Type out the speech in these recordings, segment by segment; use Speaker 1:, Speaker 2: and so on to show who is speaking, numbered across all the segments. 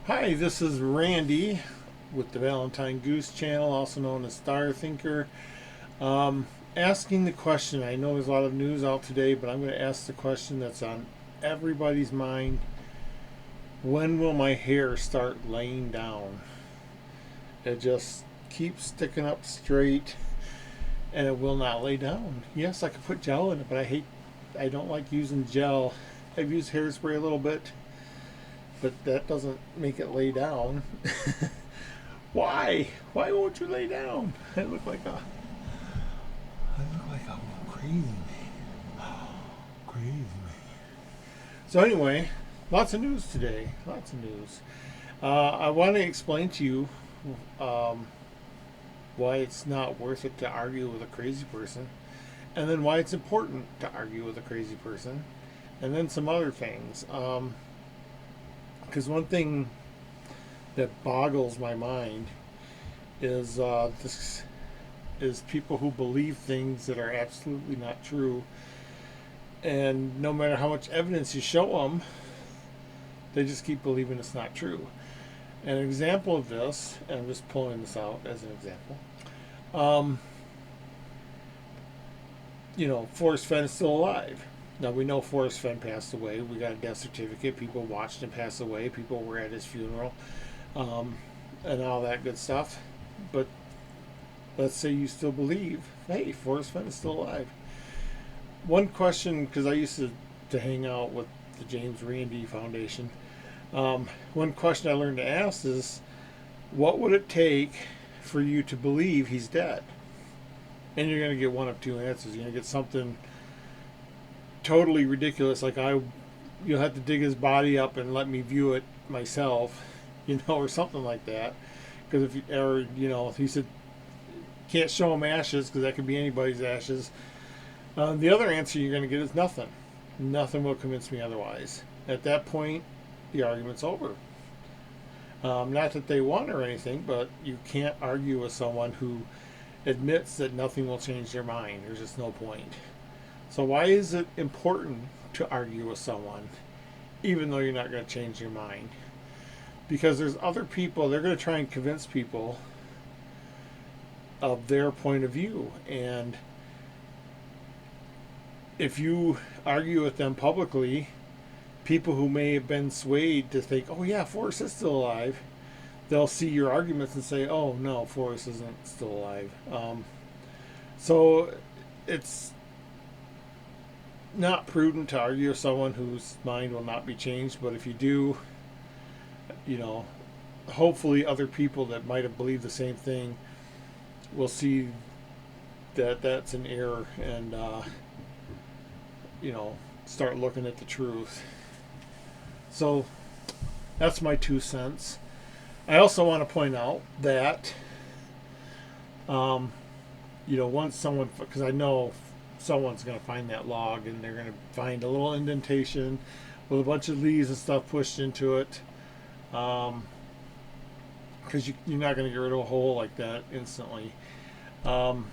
Speaker 1: Hi, this is Randy with the Valentine Goose channel, also known as Star Thinker. Asking the question, I know there's a lot of news out today, but I'm going to ask the question that's on everybody's mind. When will my hair start laying down? It just keeps sticking up straight and it will not lay down. Yes, I could put gel in it, but I don't like using gel. I've used hairspray a little bit, but that doesn't make it lay down. Why? Why won't you lay down? I look like a crazy man. Crazy man. So anyway, lots of news today. Lots of news. I want to explain to you um, why it's not worth it to argue with a crazy person, and then why it's important to argue with a crazy person, and then some other things. Because one thing that boggles my mind is this is people who believe things that are absolutely not true, and no matter how much evidence you show them, they just keep believing it's not true. An example of this, and I'm just pulling this out as an example. Um, Forrest Fenn is still alive. Now we know Forrest Fenn passed away. We got a death certificate. People watched him pass away. People were at his funeral, um, and all that good stuff. But let's say you still believe, hey, Forrest Fenn is still alive. One question, because I used to hang out with the James Randi Foundation, one question I learned to ask is, what would it take for you to believe he's dead? And you're going to get one of two answers. You're going to get something totally ridiculous, like you'll have to dig his body up and let me view it myself, or something like that. Because if he said can't show him ashes because that could be anybody's ashes. The other answer you're going to get is nothing. Nothing will convince me otherwise. At that point, the argument's over. Not that they won or anything, but you can't argue with someone who admits that nothing will change their mind. There's just no point. So why is it important to argue with someone, even though you're not going to change your mind? Because there's other people, they're going to try and convince people of their point of view. And if you argue with them publicly, people who may have been swayed to think, oh yeah, Forrest is still alive, they'll see your arguments and say, oh no, Forrest isn't still alive. So it's not prudent to argue with someone whose mind will not be changed. But if you do, you know, hopefully other people that might have believed the same thing will see that that's an error and start looking at the truth. So that's my 2 cents. I also want to point out that once someone, because I know someone's going to find that log and they're going to find a little indentation with a bunch of leaves and stuff pushed into it, because you're not going to get rid of a hole like that instantly. But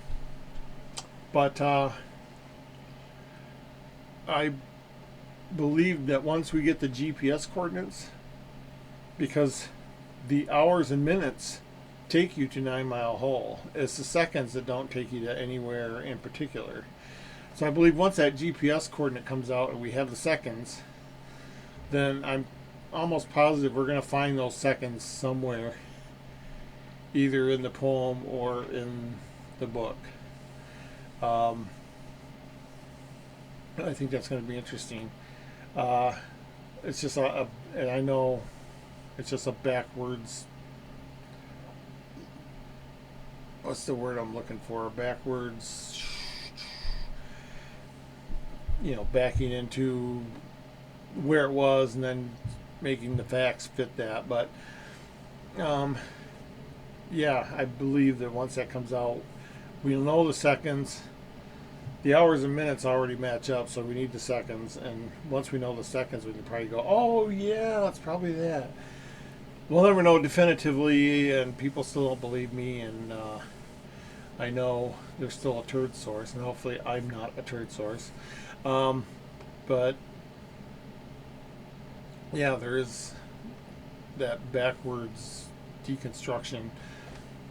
Speaker 1: I believe that once we get the GPS coordinates, because the hours and minutes take you to 9 Mile Hole, it's the seconds that don't take you to anywhere in particular. So I believe once that GPS coordinate comes out and we have the seconds, then I'm almost positive we're going to find those seconds somewhere, either in the poem or in the book. I think that's going to be interesting. It's just and I know it's just a backwards. What's the word I'm looking for? Backwards. Backing into where it was and then making the facts fit that. But yeah, I believe that once that comes out, we'll know the seconds. The hours and minutes already match up, so we need the seconds. And once we know the seconds, we can probably go, oh yeah, it's probably that. We'll never know definitively, and people still don't believe me. And I know there's still a turd source, and hopefully I'm not a turd source. But yeah, there is that backwards deconstruction,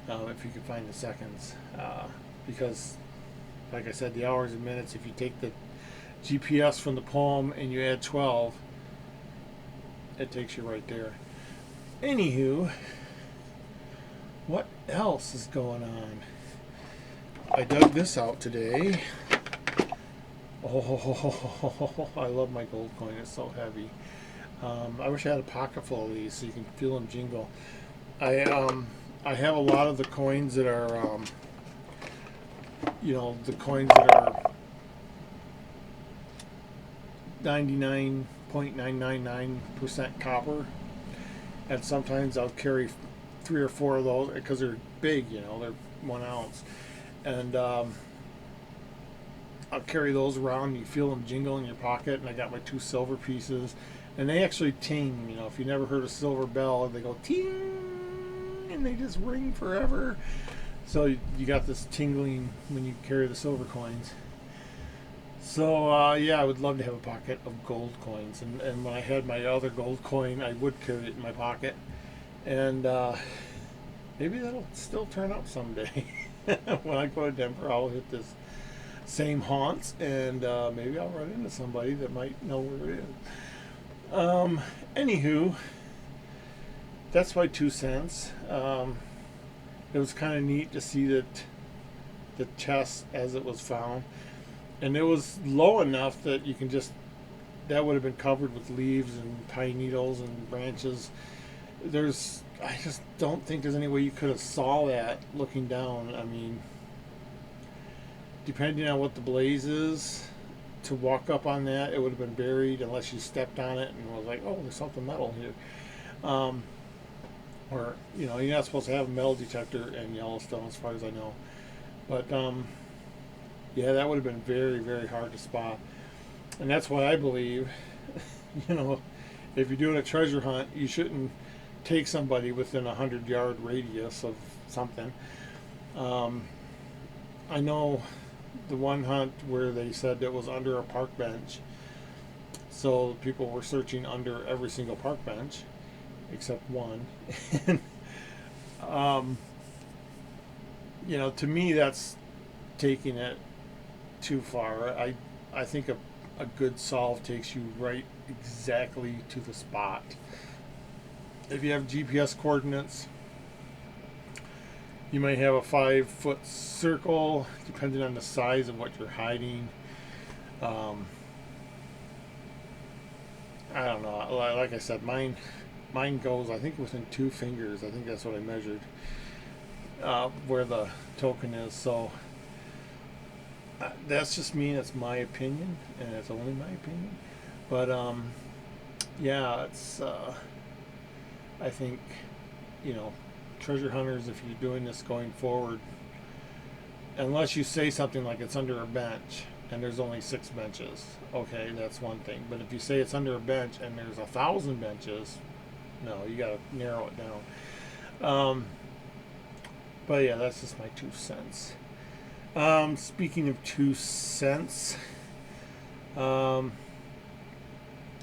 Speaker 1: if you can find the seconds, because like I said, the hours and minutes, if you take the GPS from the poem and you add 12, it takes you right there. Anywho, what else is going on? I dug this out today. Oh, I love my gold coin. It's so heavy. I wish I had a pocket full of these so you can feel them jingle. I have a lot of the coins that are, the coins that are 99.999% copper, and sometimes I'll carry 3 or 4 of those because they're big. They're 1 ounce, and I'll carry those around. And you feel them jingle in your pocket, and I got my 2 silver pieces, and they actually ting. If you never heard a silver bell, they go ting, and they just ring forever. So you got this tingling when you carry the silver coins. So I would love to have a pocket of gold coins, and when I had my other gold coin, I would carry it in my pocket, and maybe that'll still turn up someday. When I go to Denver, I'll hit this same haunts, and maybe I'll run into somebody that might know where it is. Anywho, that's my 2 cents. It was kind of neat to see that the chest as it was found, and it was low enough that you can that would have been covered with leaves and pine needles and branches. I just don't think there's any way you could have saw that looking down. I mean, depending on what the blaze is, to walk up on that, it would have been buried unless you stepped on it and was like, oh, there's something metal here. Or, you're not supposed to have a metal detector in Yellowstone as far as I know. But, yeah, that would have been very, very hard to spot. And that's why I believe, if you're doing a treasure hunt, you shouldn't take somebody within a 100-yard radius of something. I know the one hunt where they said it was under a park bench, so people were searching under every single park bench except one. And to me, that's taking it too far. I think a good solve takes you right exactly to the spot. If you have GPS coordinates, you might have a 5-foot circle, depending on the size of what you're hiding. I don't know. Like I said, mine goes, I think, within 2 fingers. I think that's what I measured, where the token is. So that's just me. That's my opinion, and it's only my opinion. But it's. I think, treasure hunters, if you're doing this going forward, unless you say something like it's under a bench and there's only 6 benches, okay, that's one thing. But if you say it's under a bench and there's 1,000 benches, no, you got to narrow it down. But yeah, that's just my 2 cents. Speaking of 2 cents, oh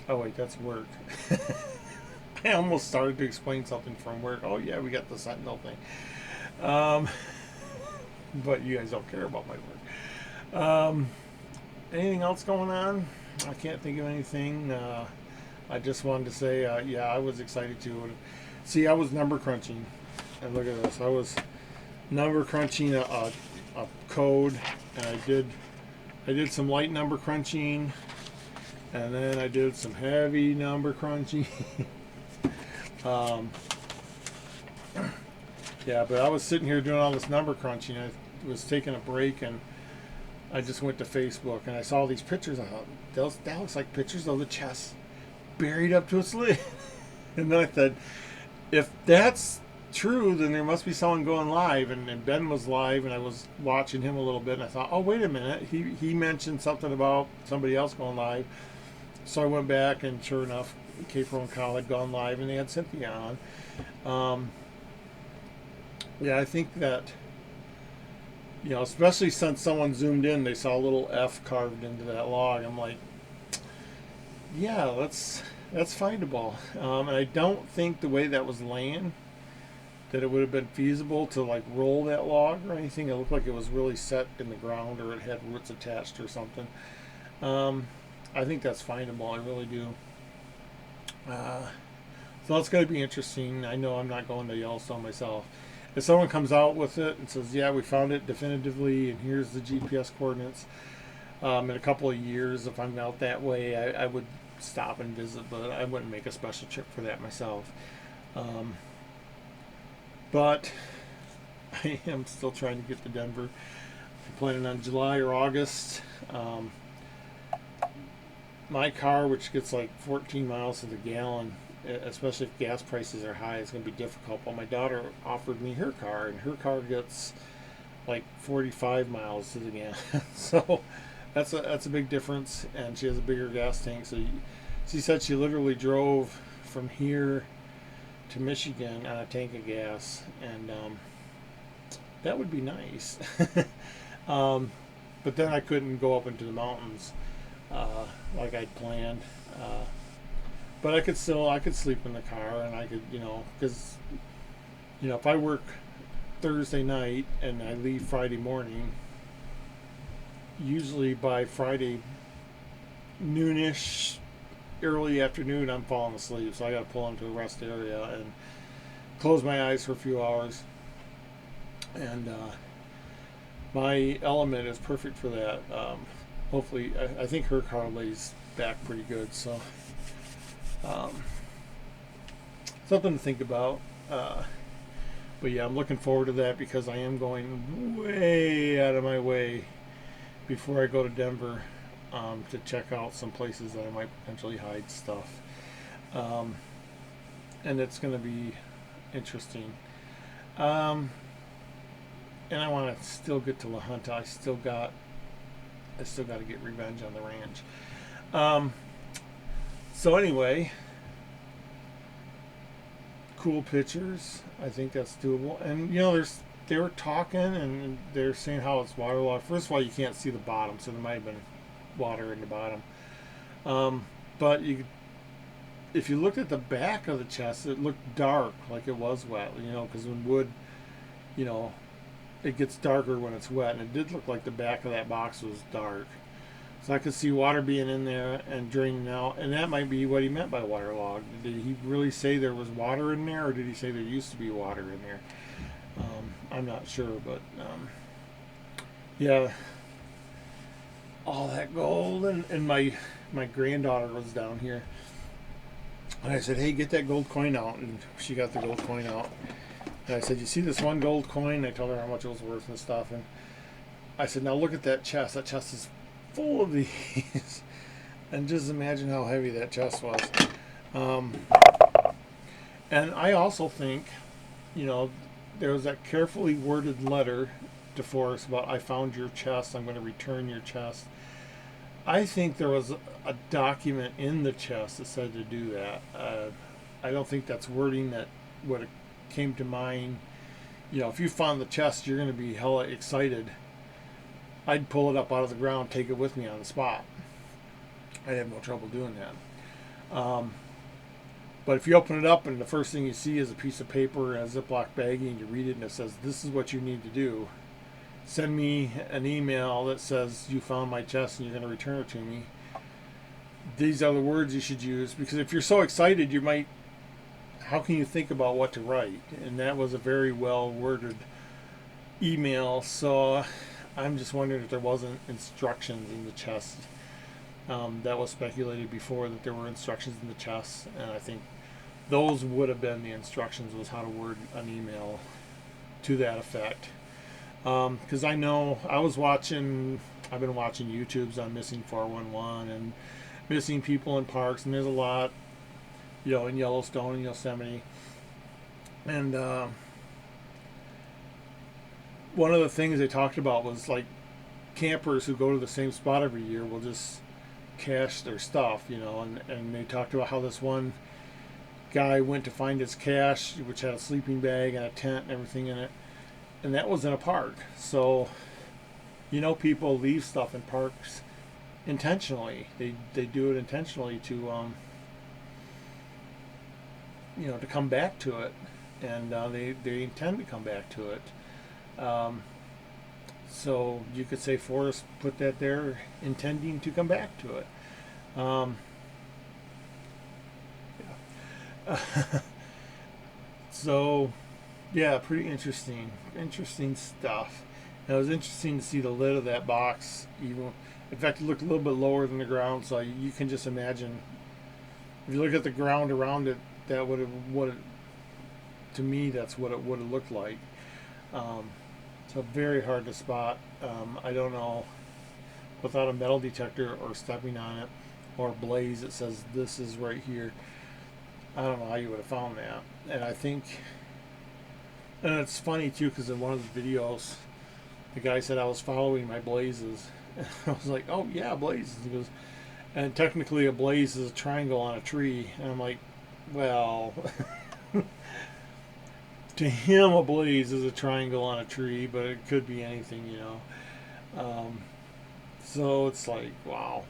Speaker 1: wait, that's work. I almost started to explain something from work. Oh yeah, we got the Sentinel thing. But you guys don't care about my work. Anything else going on? I can't think of anything. I just wanted to say, I was excited to see. I was number crunching, and look at this. I was number crunching a code, and I did some light number crunching, and then I did some heavy number crunching. But I was sitting here doing all this number crunching. I was taking a break, and I just went to Facebook, and I saw these pictures. I thought, that looks like pictures of the chest buried up to its lid. And then I said, if that's true, then there must be someone going live. And Ben was live, and I was watching him a little bit, and I thought, oh, wait a minute. He mentioned something about somebody else going live. So I went back, and sure enough, K-Pro and Kyle had gone live, and they had Cynthia on. I think that, especially since someone zoomed in, they saw a little F carved into that log. I'm like, let's that's findable. And I don't think the way that was laying that it would have been feasible to like roll that log or anything. It looked like it was really set in the ground or it had roots attached or something. Um, I think that's findable. I really do. Uh, so that's going to be interesting. I know I'm not going to Yellowstone myself. If someone comes out with it and says, "Yeah, we found it definitively, and here's the GPS coordinates," in a couple of years, if I'm out that way, I would stop and visit, but I wouldn't make a special trip for that myself. Um, but I am still trying to get to Denver. I'm planning on July or August. My car, which gets like 14 miles to the gallon, especially if gas prices are high, it's going to be difficult. But my daughter offered me her car, and her car gets like 45 miles to the gallon. So that's a big difference, and she has a bigger gas tank. So she said she literally drove from here to Michigan on a tank of gas, and that would be nice. um, but then I couldn't go up into the mountains like I'd planned. But I could sleep in the car, and I could, because if I work Thursday night and I leave Friday morning, usually by Friday noonish, early afternoon, I'm falling asleep. So I got to pull into a rest area and close my eyes for a few hours. And my Element is perfect for that. Hopefully, I think her car lays back pretty good. So something to think about. But yeah, I'm looking forward to that because I am going way out of my way before I go to Denver to check out some places that I might potentially hide stuff. And it's going to be interesting. And I want to still get to La Junta. I still got to get revenge on the ranch. So anyway, cool pictures. I think that's doable. And they were talking and they're saying how it's waterlogged. First of all, you can't see the bottom, so there might have been water in the bottom. But if you looked at the back of the chest, it looked dark, like it was wet. Because when wood, it gets darker when it's wet, and it did look like the back of that box was dark. So I could see water being in there and draining out, and that might be what he meant by waterlogged. Did he really say there was water in there, or did he say there used to be water in there? I'm not sure, but yeah, all that gold, and my granddaughter was down here, and I said, "Hey, get that gold coin out," and she got the gold coin out. And I said, "You see this one gold coin?" I told her how much it was worth and stuff, and I said, "Now look at that chest. That chest is full of these." And just imagine how heavy that chest was. And I also think, there was that carefully worded letter to Forrest about, "I found your chest. I'm going to return your chest." I think there was a document in the chest that said to do that. I don't think that's wording that would have came to mind. If you found the chest, you're going to be hella excited. I'd pull it up out of the ground, take it with me on the spot. I'd have no trouble doing that. But if you open it up and the first thing you see is a piece of paper and a Ziploc baggie, and you read it and it says, "This is what you need to do. Send me an email that says you found my chest and you're going to return it to me." These are the words you should use, because if you're so excited, how can you think about what to write? And that was a very well worded email. So I'm just wondering if there wasn't instructions in the chest. That was speculated before that there were instructions in the chest, and I think those would have been the instructions, was how to word an email to that effect. Because I know I've been watching YouTubes on Missing 411 and missing people in parks, and there's a lot, in Yellowstone and Yosemite. And one of the things they talked about was like campers who go to the same spot every year will just cache their stuff, and they talked about how this one guy went to find his cache, which had a sleeping bag and a tent and everything in it, and that was in a park. So people leave stuff in parks intentionally. They do it intentionally to to come back to it, and they intend to come back to it. Um, so you could say forests put that there, intending to come back to it. Um, yeah. So yeah, pretty interesting stuff. And it was interesting to see the lid of that box. Even, in fact, it looked a little bit lower than the ground, so you can just imagine. If you look at the ground around it, that would have what it, to me that's what it would have looked like. Um, so very hard to spot. I don't know, without a metal detector or stepping on it or blaze that says this is right here. I don't know how you would have found that. And I think, and it's funny too, because in one of the videos, the guy said I was following my blazes. And I was like, oh yeah, blazes. He goes, and technically a blaze is a triangle on a tree. And I'm like, well, to him a blaze is a triangle on a tree, but it could be anything. So it's like, wow.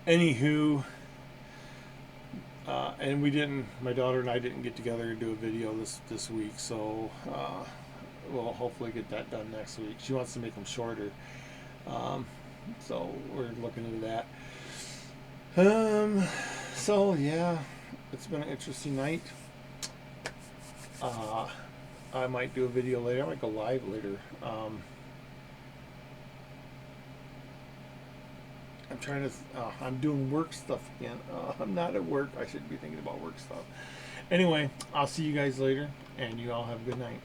Speaker 1: Anywho, and my daughter and I didn't get together to do a video this week, so we'll hopefully get that done next week. She wants to make them shorter, so we're looking into that. So yeah, it's been an interesting night. I might do a video later. I might go live later. I'm trying to. I'm doing work stuff again. I'm not at work. I should be thinking about work stuff. Anyway, I'll see you guys later, and you all have a good night.